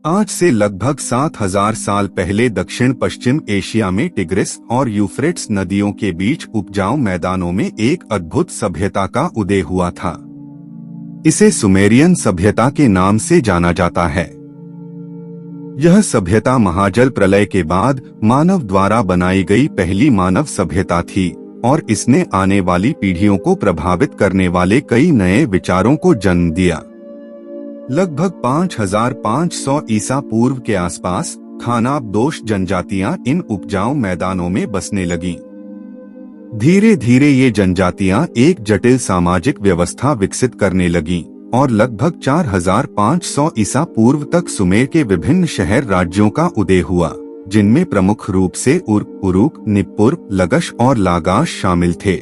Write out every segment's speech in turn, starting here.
आज से लगभग 7000 साल पहले दक्षिण पश्चिम एशिया में टिग्रिस और यूफ्रेट्स नदियों के बीच उपजाऊ मैदानों में एक अद्भुत सभ्यता का उदय हुआ था। इसे सुमेरियन सभ्यता के नाम से जाना जाता है। यह सभ्यता महाजल प्रलय के बाद मानव द्वारा बनाई गई पहली मानव सभ्यता थी और इसने आने वाली पीढ़ियों को प्रभावित करने वाले कई नए विचारों को जन्म दिया। लगभग 5500 ईसा पूर्व के आसपास खानाबदोश जनजातियां इन उपजाऊ मैदानों में बसने लगीं। धीरे धीरे ये जनजातियां एक जटिल सामाजिक व्यवस्था विकसित करने लगीं और लगभग 4500 ईसा पूर्व तक सुमेर के विभिन्न शहर राज्यों का उदय हुआ, जिनमें प्रमुख रूप से उरुक, निप्पुर, लगश और लागाश शामिल थे।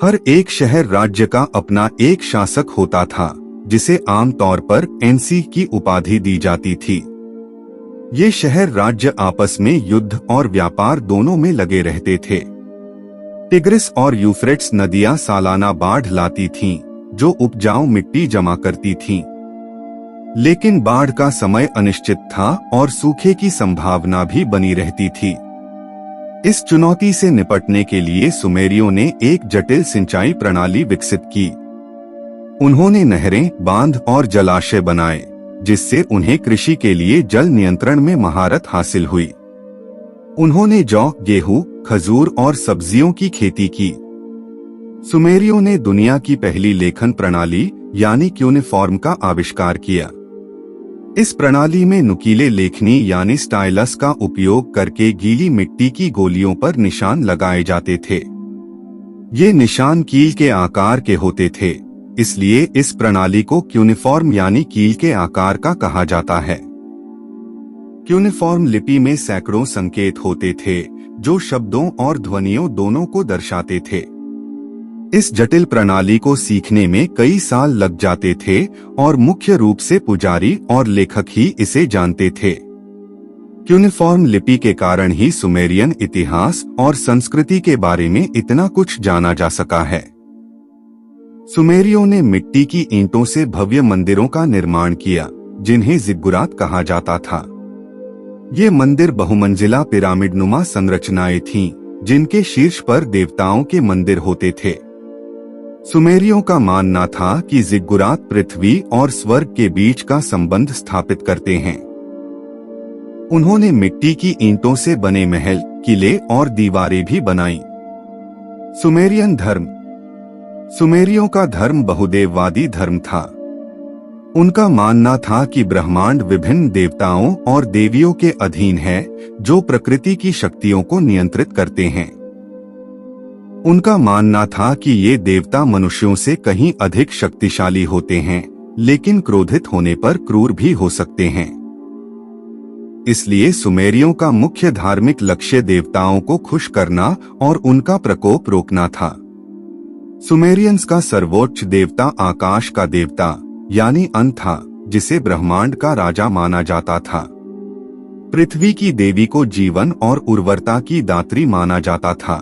हर एक शहर राज्य का अपना एक शासक होता था, जिसे आमतौर पर एनसी की उपाधि दी जाती थी। ये शहर राज्य आपस में युद्ध और व्यापार दोनों में लगे रहते थे। टिग्रिस और यूफ्रेट्स नदियां सालाना बाढ़ लाती थीं, जो उपजाऊ मिट्टी जमा करती थीं। लेकिन बाढ़ का समय अनिश्चित था और सूखे की संभावना भी बनी रहती थी। इस चुनौती से निपटने के लिए सुमेरियों ने एक जटिल सिंचाई प्रणाली विकसित की। उन्होंने नहरें, बांध और जलाशय बनाए, जिससे उन्हें कृषि के लिए जल नियंत्रण में महारत हासिल हुई। उन्होंने जौ, गेहूं, खजूर और सब्जियों की खेती की। सुमेरियों ने दुनिया की पहली लेखन प्रणाली यानी क्यूनिफॉर्म का आविष्कार किया। इस प्रणाली में नुकीले लेखनी यानी स्टाइलस का उपयोग करके गीली मिट्टी की गोलियों पर निशान लगाए जाते थे। ये निशान कील के आकार के होते थे, इसलिए इस प्रणाली को क्यूनिफॉर्म यानी कील के आकार का कहा जाता है। क्यूनिफॉर्म लिपि में सैकड़ों संकेत होते थे, जो शब्दों और ध्वनियों दोनों को दर्शाते थे। इस जटिल प्रणाली को सीखने में कई साल लग जाते थे और मुख्य रूप से पुजारी और लेखक ही इसे जानते थे। क्यूनिफॉर्म लिपि के कारण ही सुमेरियन इतिहास और संस्कृति के बारे में इतना कुछ जाना जा सका है। सुमेरियों ने मिट्टी की ईंटों से भव्य मंदिरों का निर्माण किया, जिन्हें जिग्गुरात कहा जाता था। ये मंदिर बहुमंजिला पिरामिडनुमा संरचनाएं थीं, जिनके शीर्ष पर देवताओं के मंदिर होते थे। सुमेरियों का मानना था कि जिग्गुरात पृथ्वी और स्वर्ग के बीच का संबंध स्थापित करते हैं। उन्होंने मिट्टी की ईंटों से बने महल, किले और दीवारें भी बनाईं। सुमेरियन धर्म। सुमेरियों का धर्म बहुदेववादी धर्म था। उनका मानना था कि ब्रह्मांड विभिन्न देवताओं और देवियों के अधीन है, जो प्रकृति की शक्तियों को नियंत्रित करते हैं। उनका मानना था कि ये देवता मनुष्यों से कहीं अधिक शक्तिशाली होते हैं, लेकिन क्रोधित होने पर क्रूर भी हो सकते हैं। इसलिए सुमेरियों का मुख्य धार्मिक लक्ष्य देवताओं को खुश करना और उनका प्रकोप रोकना था। सुमेरियंस का सर्वोच्च देवता आकाश का देवता यानी अन था, जिसे ब्रह्मांड का राजा माना जाता था। पृथ्वी की देवी को जीवन और उर्वरता की दात्री माना जाता था।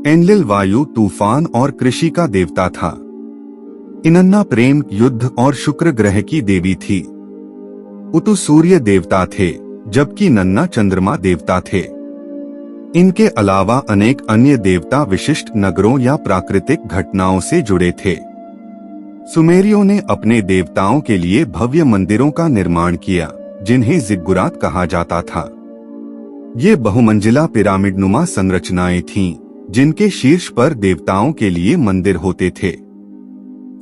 एनलिल वायु, तूफान और कृषि का देवता था। इनन्ना प्रेम, युद्ध और शुक्र ग्रह की देवी थी। उतु सूर्य देवता थे, जबकि नन्ना चंद्रमा देवता थे। इनके अलावा अनेक अन्य देवता विशिष्ट नगरों या प्राकृतिक घटनाओं से जुड़े थे। सुमेरियों ने अपने देवताओं के लिए भव्य मंदिरों का निर्माण किया, जिन्हें जिग्गुरात कहा जाता था। ये बहुमंजिला पिरामिडनुमा संरचनाएं थीं, जिनके शीर्ष पर देवताओं के लिए मंदिर होते थे।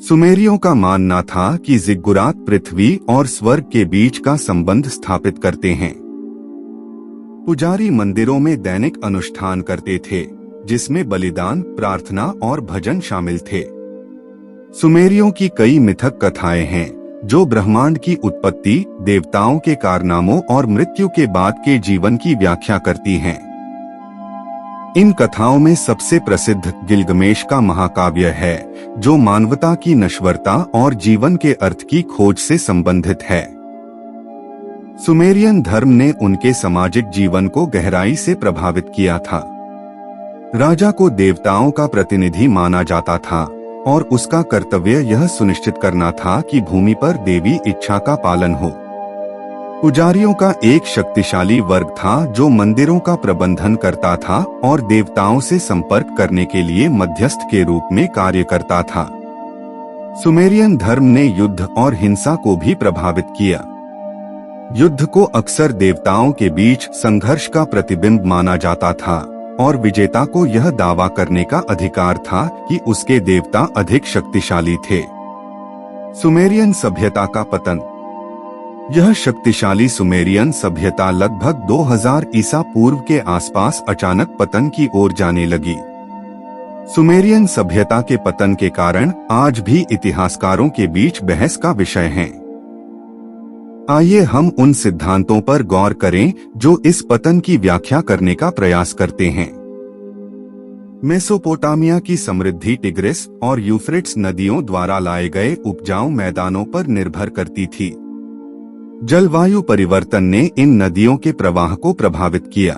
सुमेरियों का मानना था कि जिग्गुरात पृथ्वी और स्वर्ग के बीच का संबंध स्थापित करते हैं। पुजारी मंदिरों में दैनिक अनुष्ठान करते थे, जिसमें बलिदान, प्रार्थना और भजन शामिल थे। सुमेरियों की कई मिथक कथाएं हैं, जो ब्रह्मांड की उत्पत्ति, देवताओं के कारनामों और मृत्यु के बाद के जीवन की व्याख्या करती हैं। इन कथाओं में सबसे प्रसिद्ध गिलगमेश का महाकाव्य है, जो मानवता की नश्वरता और जीवन के अर्थ की खोज से संबंधित है। सुमेरियन धर्म ने उनके सामाजिक जीवन को गहराई से प्रभावित किया था। राजा को देवताओं का प्रतिनिधि माना जाता था और उसका कर्तव्य यह सुनिश्चित करना था कि भूमि पर देवी इच्छा का पालन हो। पुजारियों का एक शक्तिशाली वर्ग था जो मंदिरों का प्रबंधन करता था और देवताओं से संपर्क करने के लिए मध्यस्थ के रूप में कार्य करता था। सुमेरियन धर्म ने युद्ध और हिंसा को भी प्रभावित किया। युद्ध को अक्सर देवताओं के बीच संघर्ष का प्रतिबिंब माना जाता था और विजेता को यह दावा करने का अधिकार था कि उसके देवता अधिक शक्तिशाली थे। सुमेरियन सभ्यता का पतन। यह शक्तिशाली सुमेरियन सभ्यता लगभग 2000 ईसा पूर्व के आसपास अचानक पतन की ओर जाने लगी। सुमेरियन सभ्यता के पतन के कारण आज भी इतिहासकारों के बीच बहस का विषय हैं। आइए हम उन सिद्धांतों पर गौर करें जो इस पतन की व्याख्या करने का प्रयास करते हैं। मेसोपोटामिया की समृद्धि टिग्रिस और यूफ्रेट्स नदियों द्वारा लाए गए उपजाऊ मैदानों पर निर्भर करती थी। जलवायु परिवर्तन ने इन नदियों के प्रवाह को प्रभावित किया।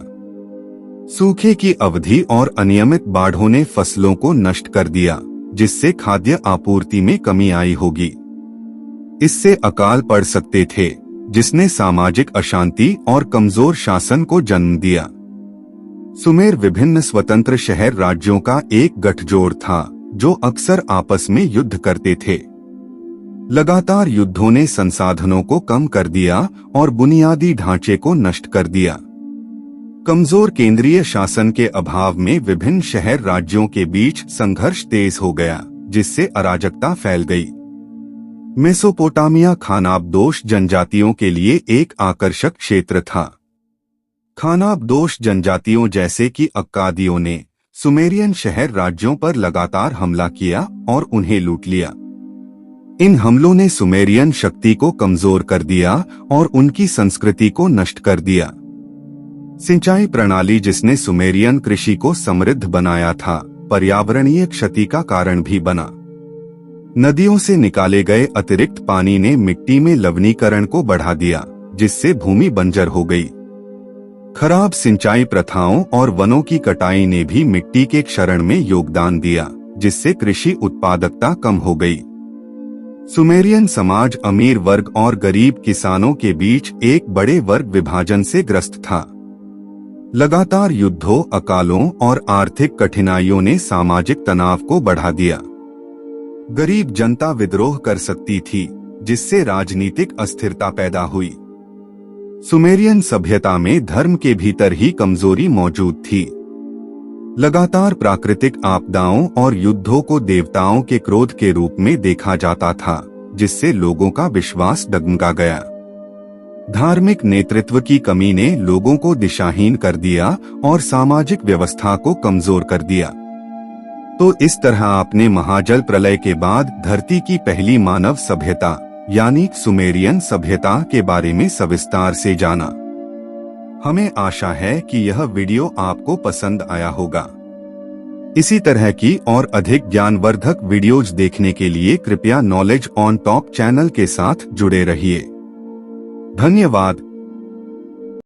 सूखे की अवधि और अनियमित बाढ़ों ने फसलों को नष्ट कर दिया, जिससे खाद्य आपूर्ति में कमी आई होगी। इससे अकाल पड़ सकते थे, जिसने सामाजिक अशांति और कमजोर शासन को जन्म दिया। सुमेर विभिन्न स्वतंत्र शहर राज्यों का एक गठजोड़ था, जो अक्सर आपस में युद्ध करते थे। लगातार युद्धों ने संसाधनों को कम कर दिया और बुनियादी ढांचे को नष्ट कर दिया। कमजोर केंद्रीय शासन के अभाव में विभिन्न शहर राज्यों के बीच संघर्ष तेज हो गया, जिससे अराजकता फैल गई। मेसोपोटामिया खानाबदोश जनजातियों के लिए एक आकर्षक क्षेत्र था। खानाबदोश जनजातियों जैसे कि अक्कादियों ने सुमेरियन शहर राज्यों पर लगातार हमला किया और उन्हें लूट लिया। इन हमलों ने सुमेरियन शक्ति को कमजोर कर दिया और उनकी संस्कृति को नष्ट कर दिया। सिंचाई प्रणाली जिसने सुमेरियन कृषि को समृद्ध बनाया था, पर्यावरणीय क्षति का कारण भी बना। नदियों से निकाले गए अतिरिक्त पानी ने मिट्टी में लवणीकरण को बढ़ा दिया, जिससे भूमि बंजर हो गई। खराब सिंचाई प्रथाओं और वनों की कटाई ने भी मिट्टी के क्षरण में योगदान दिया, जिससे कृषि उत्पादकता कम हो गई। सुमेरियन समाज अमीर वर्ग और गरीब किसानों के बीच एक बड़े वर्ग विभाजन से ग्रस्त था। लगातार युद्धों, अकालों और आर्थिक कठिनाइयों ने सामाजिक तनाव को बढ़ा दिया। गरीब जनता विद्रोह कर सकती थी, जिससे राजनीतिक अस्थिरता पैदा हुई। सुमेरियन सभ्यता में धर्म के भीतर ही कमजोरी मौजूद थी। लगातार प्राकृतिक आपदाओं और युद्धों को देवताओं के क्रोध के रूप में देखा जाता था, जिससे लोगों का विश्वास डगमगा गया। धार्मिक नेतृत्व की कमी ने लोगों को दिशाहीन कर दिया और सामाजिक व्यवस्था को कमजोर कर दिया। तो इस तरह आपने महाजल प्रलय के बाद धरती की पहली मानव सभ्यता यानी सुमेरियन सभ्यता के बारे में सविस्तार से जाना। हमें आशा है कि यह वीडियो आपको पसंद आया होगा। इसी तरह की और अधिक ज्ञानवर्धक वीडियोज देखने के लिए कृपया नॉलेज ऑन टॉप चैनल के साथ जुड़े रहिए। धन्यवाद।